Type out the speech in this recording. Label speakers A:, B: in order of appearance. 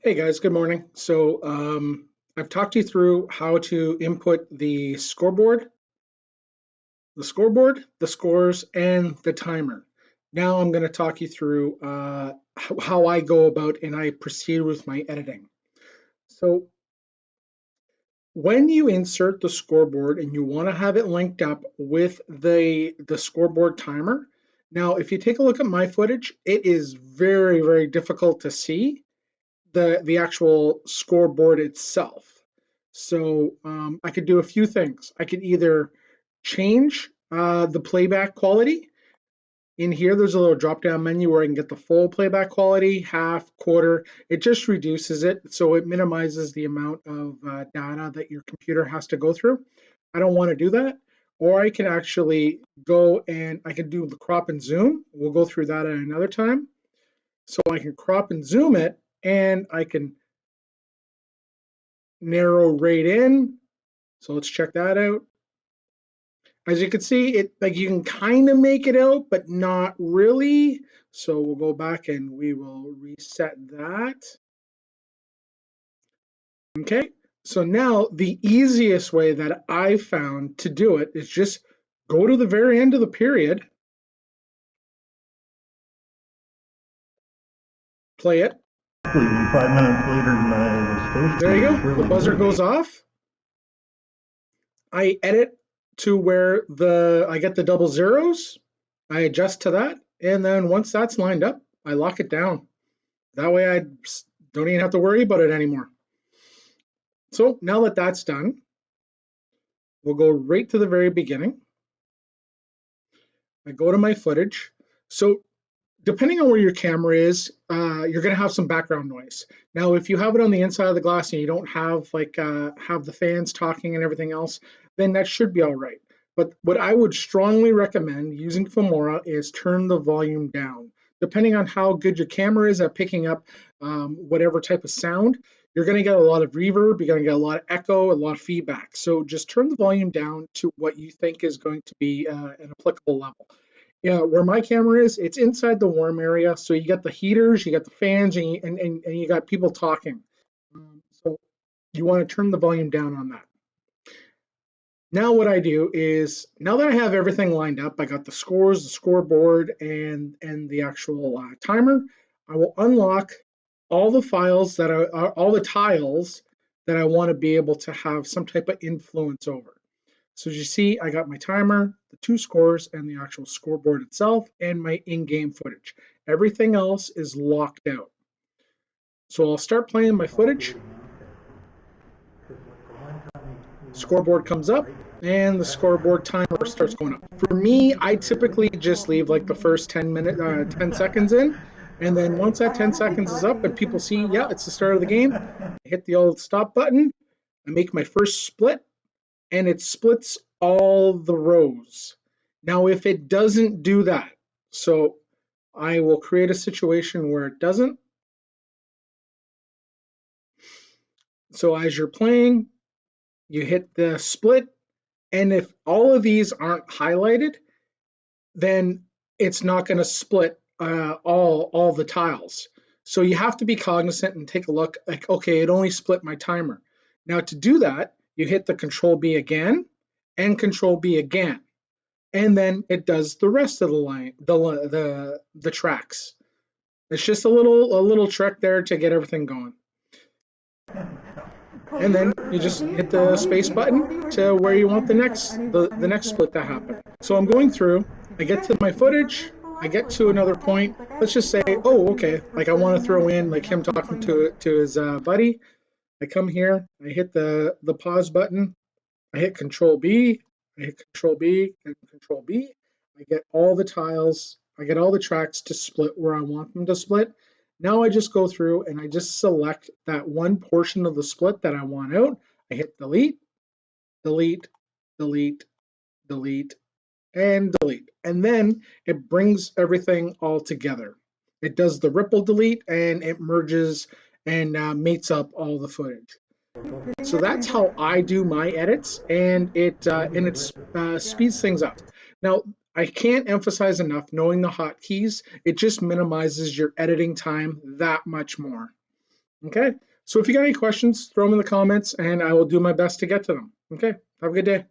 A: Hey guys, good morning. I've talked you through how to input the scoreboard, the scores, and the timer. Now I'm going to talk you through how I go about and I proceed with my editing. So when you insert the scoreboard and you want to have it linked up with the scoreboard timer, now if you take a look at my footage, it is very, very difficult to see the actual scoreboard itself. So I could do a few things. I could either change the playback quality. In here, there's a little drop-down menu where I can get the full playback quality, half, quarter. It just reduces it, so it minimizes the amount of data that your computer has to go through. I don't want to do that. Or I can actually go and I can do the crop and zoom. We'll go through that at another time. So I can crop and zoom it, and I can narrow right in. So let's check that out. As you can see, you can kind of make it out, but not really. So we'll go back and we will reset that. Okay, so now the easiest way that I found to do it is just go to the very end of the period, play it.
B: 5 minutes later, my station.
A: There you go, the buzzer goes off. I edit to where I get the double zeros. I adjust to that, and then once that's lined up, I lock it down. That way I don't even have to worry about it anymore. So now that that's done, we'll go right to the very beginning. I go to my footage. So depending on where your camera is, you're going to have some background noise. Now, if you have it on the inside of the glass and you don't have have the fans talking and everything else, then that should be all right. But what I would strongly recommend using Filmora is turn the volume down. Depending on how good your camera is at picking up whatever type of sound, you're going to get a lot of reverb, you're going to get a lot of echo, a lot of feedback. So just turn the volume down to what you think is going to be an applicable level. Yeah, where my camera is, it's inside the warm area. So you got the heaters, you got the fans, and you got people talking. So you want to turn the volume down on that. Now what I do is, now that I have everything lined up, I got the scores, the scoreboard, and the actual timer, I will unlock all the files that are all the tiles that I want to be able to have some type of influence over. So as you see, I got my timer, the 2 scores, and the actual scoreboard itself, and my in-game footage. Everything else is locked out. So I'll start playing my footage. Scoreboard comes up, and the scoreboard timer starts going up. For me, I typically just leave like the first 10 seconds in, and then once that 10 seconds is up and people see, yeah, it's the start of the game, I hit the old stop button, I make my first split, and it splits all the rows. Now, if it doesn't do that, so I will create a situation where it doesn't. So as you're playing, you hit the split, and if all of these aren't highlighted, then it's not going to split all the tiles. So you have to be cognizant and take a look like, okay, it only split my timer. Now to do that, you hit the Control B again and Control B again, and then it does the rest of the line, the tracks. It's just a little trick there to get everything going. And then you just hit the space button to where you want the next split to happen. So I'm going through, I get to my footage, I get to another point, let's just say, oh, okay, like I want to throw in like him talking to his buddy. I come here, I hit the pause button, I hit Control B, I hit Control B and Control B. I get all the tiles, I get all the tracks to split where I want them to split. Now I just go through and I just select that one portion of the split that I want out. I hit delete, delete, delete, delete, and delete. And then it brings everything all together. It does the ripple delete and it merges and mates up all the footage. So that's how I do my edits, and it speeds things up. Now, I can't emphasize enough, knowing the hotkeys, it just minimizes your editing time that much more. Okay. So if you got any questions, throw them in the comments and I will do my best to get to them. Okay. Have a good day.